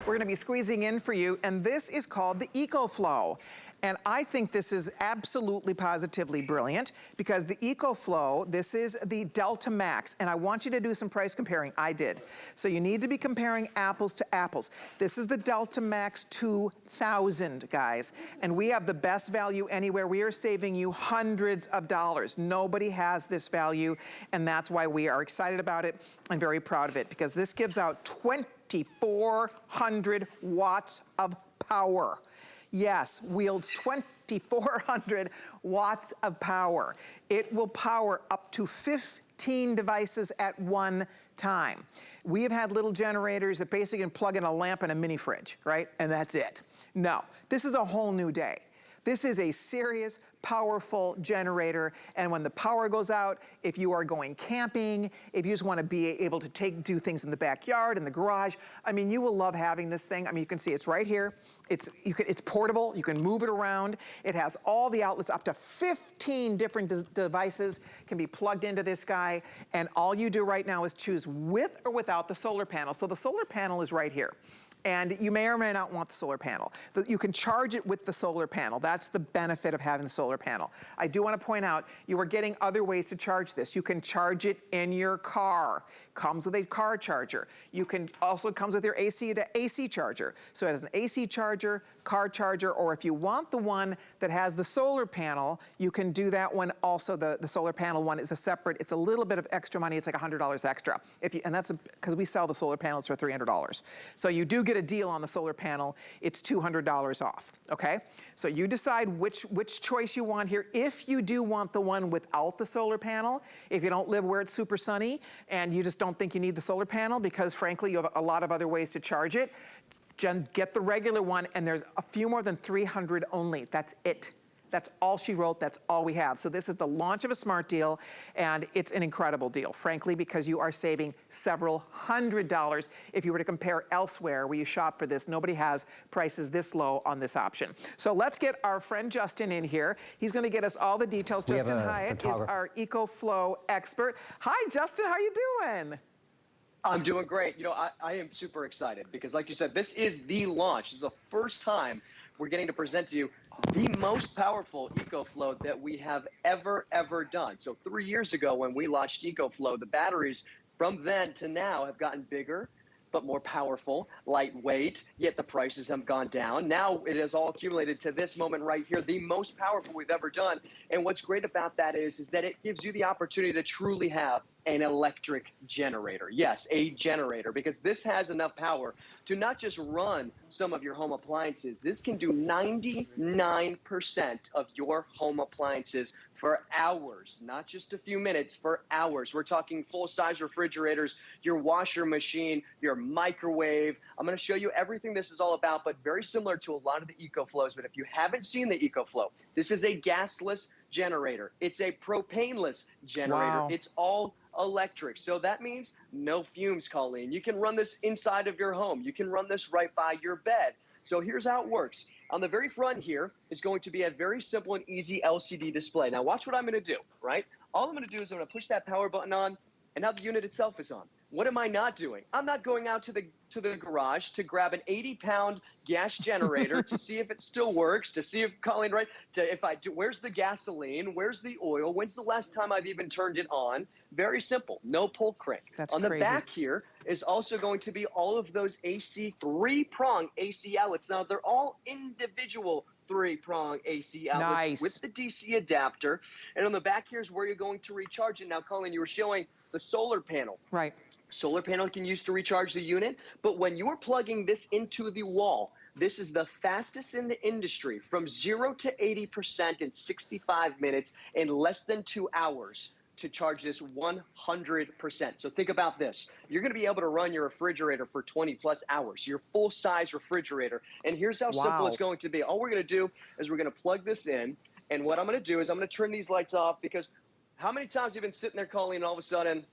we're gonna be squeezing in for you, and this is called the EcoFlow. And I think this is absolutely positively brilliant because the EcoFlow, this is the Delta Max, and I want you to do some price comparing. I did. So you need to be comparing apples to apples. This is the Delta Max 2000, guys, and we have the best value anywhere. We are saving you hundreds of dollars. Nobody has this value, and that's why we are excited about it and very proud of it, because this gives out 2,400 watts of power. Yes, wields 2,400 watts of power. It will power up to 15 devices at one time. We have had little generators that basically can plug in a lamp and a mini fridge, right? And that's it. No, this is a whole new day. This is a serious, powerful generator, and when the power goes out, if you are going camping, if you just want to be able to do things in the backyard, in the garage, I mean, you will love having this thing. I mean, you can see it's right here. It's portable. You can move it around. It has all the outlets, up to 15 different devices can be plugged into this guy, and all you do right now is choose with or without the solar panel. So the solar panel is right here. And you may or may not want the solar panel. But you can charge it with the solar panel. That's the benefit of having the solar panel. I do want to point out, you are getting other ways to charge this. You can charge it in your car. Comes with a car charger. You can also comes with your AC to AC charger. So it has an AC charger, car charger, or if you want the one that has the solar panel, you can do that one also. The solar panel one is a separate, it's a little bit of extra money. It's like $100 extra. And that's because we sell the solar panels for $300. So you do get a deal on the solar panel. It's $200 off, okay? So you decide which choice you want here. If you do want the one without the solar panel, if you don't live where it's super sunny and you just don't think you need the solar panel because frankly you have a lot of other ways to charge it, get the regular one, and there's a few more than 300 only. That's it. That's all she wrote, that's all we have. So this is the launch of a smart deal, and it's an incredible deal, frankly, because you are saving several $100s if you were to compare elsewhere where you shop for this. Nobody has prices this low on this option. So let's get our friend Justin in here. He's gonna get us all the details. Justin Hyatt is our EcoFlow expert. Hi, Justin, how you doing? I'm doing great. You know, I am super excited because like you said, this is the launch. This is the first time we're getting to present to you the most powerful EcoFlow that we have ever done. So 3 years ago when we launched EcoFlow, the batteries from then to now have gotten bigger, but more powerful, lightweight, yet the prices have gone down. Now it has all accumulated to this moment right here, the most powerful we've ever done. And what's great about that is that it gives you the opportunity to truly have an electric generator. Yes, a generator, because this has enough power to not just run some of your home appliances. This can do 99% of your home appliances for hours, not just a few minutes, for hours. We're talking full-size refrigerators, your washer machine, your microwave. I'm going to show you everything this is all about, but very similar to a lot of the EcoFlows. But if you haven't seen the EcoFlow, this is a gasless generator. It's a propaneless generator. Wow. It's all electric. So that means no fumes, Colleen. You can run this inside of your home. You can run this right by your bed. So here's how it works. On the very front here is going to be a very simple and easy LCD display. Now watch what I'm going to do, right? All I'm going to do is I'm going to push that power button on, and now the unit itself is on. What am I not doing? I'm not going out to the garage to grab an 80-pound gas generator to see if it still works, to see if Colleen, right? Where's the gasoline? Where's the oil? When's the last time I've even turned it on? Very simple. No pull crank. That's on crazy. The back here is also going to be all of those AC, three-prong AC outlets. Now they're all individual three-prong AC outlets with the DC adapter. And on the back here is where you're going to recharge it. Now, Colleen, you were showing the solar panel. Right. Solar panel can use to recharge the unit, but when you are plugging this into the wall, this is the fastest in the industry, from 0 to 80% in 65 minutes in less than 2 hours to charge this 100%. So think about this. You're going to be able to run your refrigerator for 20 plus hours, your full-size refrigerator. And here's how simple it's going to be. All we're going to do is we're going to plug this in, and what I'm going to do is I'm going to turn these lights off, because how many times have you been sitting there, Colleen, and all of a sudden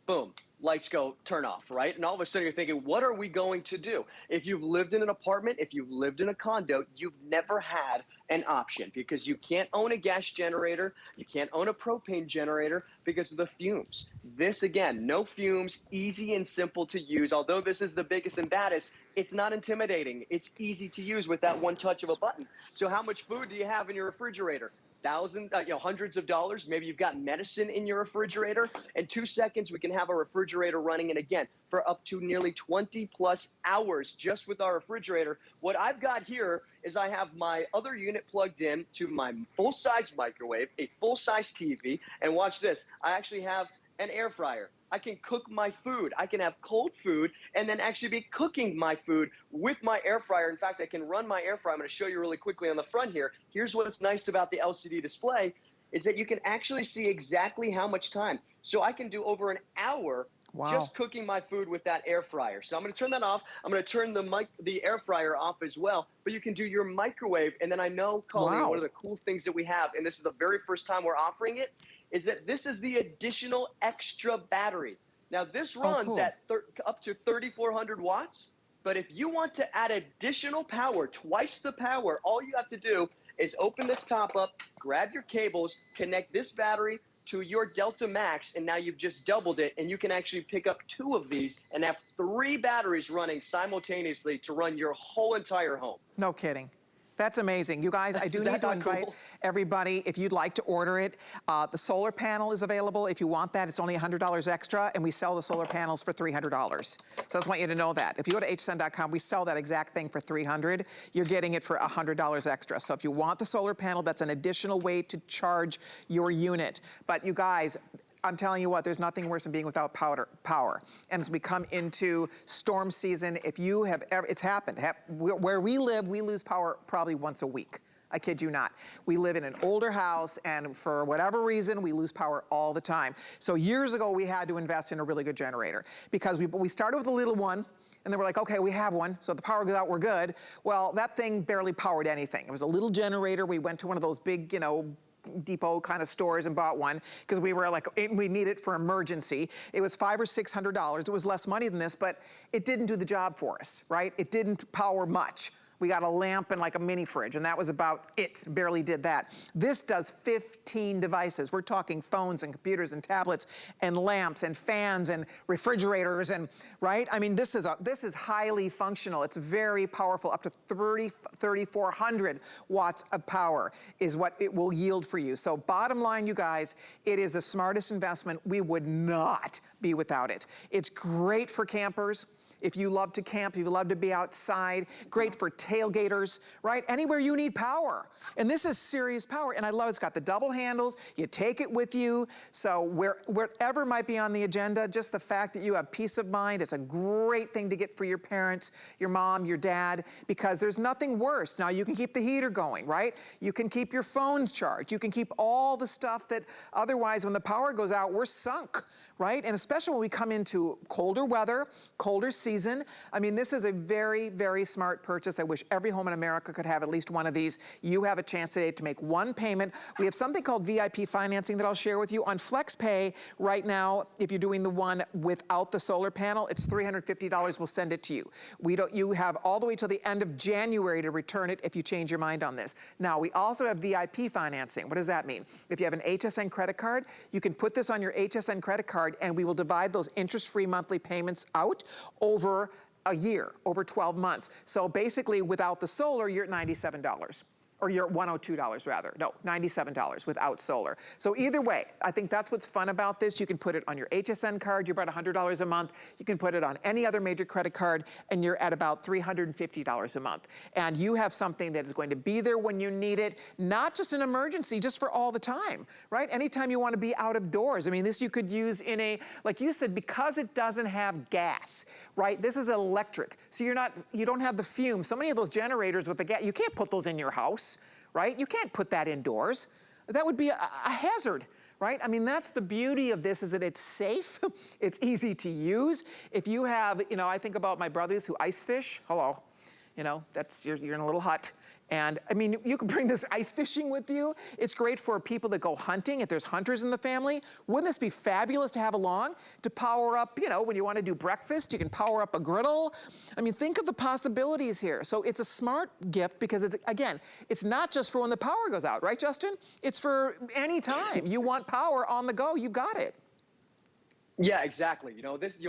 boom, lights go turn off, right? And all of a sudden you're thinking, what are we going to do? If you've lived in an apartment, if you've lived in a condo, you've never had an option because you can't own a gas generator, you can't own a propane generator because of the fumes. This, again, no fumes, easy and simple to use. Although this is the biggest and baddest, it's not intimidating. It's easy to use with that one touch of a button. So how much food do you have in your refrigerator? Thousands, hundreds of dollars. Maybe you've got medicine in your refrigerator. In 2 seconds, we can have a refrigerator running. And again, for up to nearly 20 plus hours just with our refrigerator. What I've got here is I have my other unit plugged in to my full-size microwave, a full-size TV, and watch this. I actually have an air fryer. I can cook my food. I can have cold food and then actually be cooking my food with my air fryer. In fact, I can run my air fryer. I'm going to show you really quickly on the front here. Here's what's nice about the LCD display is that you can actually see exactly how much time. So I can do over an hour just cooking my food with that air fryer. So I'm going to turn that off. I'm going to turn the air fryer off as well. But you can do your microwave. And then I know, Colleen, one of the cool things that we have, and this is the very first time we're offering it, is that this is the additional extra battery. Now, this runs at up to 3,400 watts, but if you want to add additional power, twice the power, all you have to do is open this top up, grab your cables, connect this battery to your Delta Max, and now you've just doubled it, and you can actually pick up 2 of these and have 3 batteries running simultaneously to run your whole entire home. No kidding. That's amazing. You guys, I do need to invite everybody, if you'd like to order it, the solar panel is available. If you want that, it's only $100 extra, and we sell the solar panels for $300. So I just want you to know that. If you go to hsn.com, we sell that exact thing for $300. You're getting it for $100 extra. So if you want the solar panel, that's an additional way to charge your unit. But you guys, I'm telling you what, there's nothing worse than being without power. And as we come into storm season, if you have ever, it's happened. Where we live, we lose power probably once a week. I kid you not. We live in an older house, and for whatever reason, we lose power all the time. So years ago, we had to invest in a really good generator because we started with a little one, and then we're like, okay, we have one, so if the power goes out, we're good. Well, that thing barely powered anything. It was a little generator. We went to one of those big, depot kind of stores and bought one because we were like, we need it for emergency. It was $500 or $600. It was less money than this, but it didn't do the job for us, right? It didn't power much. We got a lamp and like a mini fridge, and that was about it. Barely did that. This does 15 devices. We're talking phones and computers and tablets and lamps and fans and refrigerators and, right? I mean, this is highly functional. It's very powerful. Up to 3,400 watts of power is what it will yield for you. So bottom line, you guys, it is the smartest investment. We would not be without it. It's great for campers. If you love to camp, if you love to be outside, great for tailgaters, right? Anywhere you need power. And this is serious power. And I love it's got the double handles. You take it with you. So wherever might be on the agenda, just the fact that you have peace of mind, it's a great thing to get for your parents, your mom, your dad, because there's nothing worse. Now you can keep the heater going, right? You can keep your phones charged. You can keep all the stuff that otherwise when the power goes out, we're sunk. Right? And especially when we come into colder weather, colder season. I mean, this is a very, very smart purchase. I wish every home in America could have at least one of these. You have a chance today to make one payment. We have something called VIP financing that I'll share with you. On FlexPay right now, if you're doing the one without the solar panel, it's $350. We'll send it to you. You have all the way till the end of January to return it if you change your mind on this. Now, we also have VIP financing. What does that mean? If you have an HSN credit card, you can put this on your HSN credit card and we will divide those interest-free monthly payments out over a year, over 12 months. So basically, without the solar, you're at $97. Or you're at $102 rather. No, $97 without solar. So either way, I think that's what's fun about this. You can put it on your HSN card, you're about $100 a month. You can put it on any other major credit card, and you're at about $350 a month. And you have something that is going to be there when you need it, not just an emergency, just for all the time, right? Anytime you want to be out of doors. I mean, this you could use in a, like you said, because it doesn't have gas, right? This is electric. So you don't have the fumes. So many of those generators with the gas, you can't put those in your house. Right? You can't put that indoors. That would be a hazard, right? I mean, that's the beauty of this is that it's safe, it's easy to use. If you have, I think about my brothers who ice fish, hello, you're in a little hut, And I mean, you can bring this ice fishing with you. It's great for people that go hunting, if there's hunters in the family. Wouldn't this be fabulous to have along? To power up, you know, when you want to do breakfast, you can power up a griddle. I mean, think of the possibilities here. So it's a smart gift because it's, again, it's not just for when the power goes out, right, Justin? It's for any time. You want power on the go, you got it. Yeah, exactly.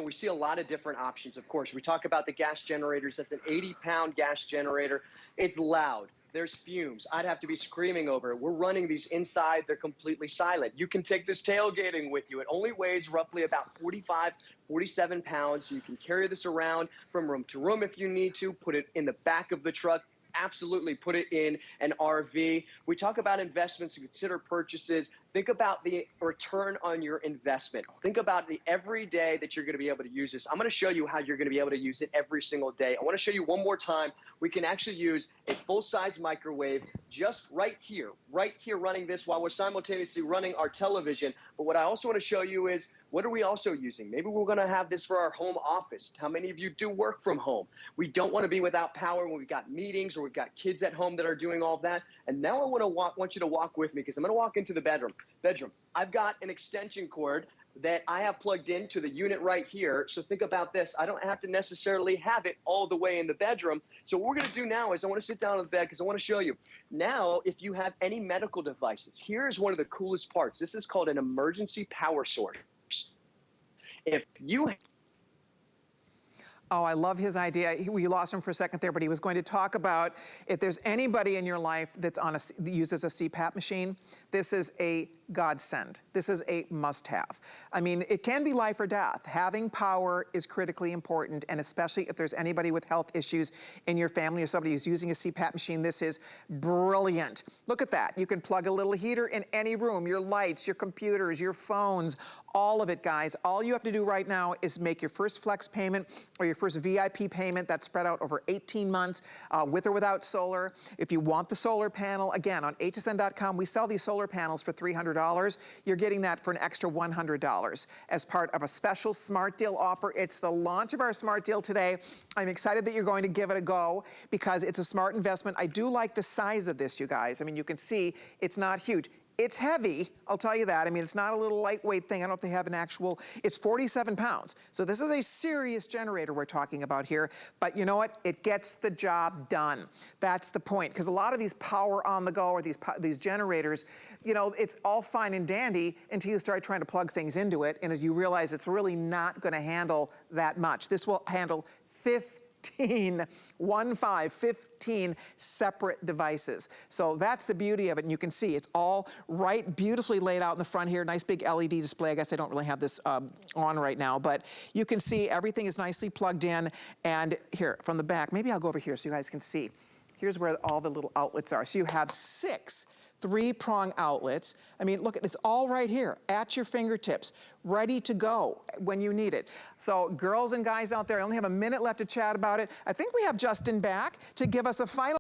We see a lot of different options. Of course, we talk about the gas generators. That's an 80-pound gas generator. It's loud. There's fumes. I'd have to be screaming over it. We're running these inside. They're completely silent. You can take this tailgating with you. It only weighs roughly about 45, 47 pounds. So you can carry this around from room to room if you need to. Put it in the back of the truck. Absolutely put it in an RV. We talk about investments and consider purchases. Think about the return on your investment. Think about the every day that you're going to be able to use this. I'm going to show you how you're going to be able to use it every single day. I want to show you one more time. We can actually use a full-size microwave just right here running this while we're simultaneously running our television. But what I also want to show you is, what are we also using? Maybe we're going to have this for our home office. How many of you do work from home? We don't want to be without power when we've got meetings or we've got kids at home that are doing all that. And now I want you to walk with me because I'm going to walk into the bedroom. I've got an extension cord that I have plugged into the unit right here. So think about this. I don't have to necessarily have it all the way in the bedroom. So what we're going to do now is I want to sit down on the bed because I want to show you. Now, if you have any medical devices, here's one of the coolest parts. This is called an emergency power source. If you Oh, I love his idea. We lost him for a second there, but he was going to talk about if there's anybody in your life that's uses a CPAP machine, this is a godsend. This is a must-have. I mean, it can be life or death. Having power is critically important, and especially if there's anybody with health issues in your family or somebody who's using a CPAP machine, this is brilliant. Look at that. You can plug a little heater in any room, your lights, your computers, your phones, all of it, guys. All you have to do right now is make your first flex payment or your first VIP payment that's spread out over 18 months with or without solar. If you want the solar panel, again, on hsn.com, we sell these solar panels for $300. You're getting that for an extra $100 as part of a special smart deal offer. It's the launch of our smart deal today. I'm excited that you're going to give it a go because it's a smart investment. I do like the size of this, you guys. I mean, you can see it's not huge. It's heavy, I'll tell you that. I mean, it's not a little lightweight thing. I don't know if they have an actual, it's 47 pounds. So this is a serious generator we're talking about here. But you know what? It gets the job done. That's the point. Because a lot of these power on the go or these generators, you know, it's all fine and dandy until you start trying to plug things into it. And as you realize, it's really not going to handle that much. This will handle 15 separate devices. So that's the beauty of it. And you can see it's all right, beautifully laid out in the front here. Nice big LED display. I guess I don't really have this on right now, but you can see everything is nicely plugged in. And here from the back, maybe I'll go over here so you guys can see. Here's where all the little outlets are. So you have 6 3-prong outlets. I mean, look, it's all right here at your fingertips, ready to go when you need it. So girls and guys out there, I only have a minute left to chat about it. I think we have Justin back to give us a final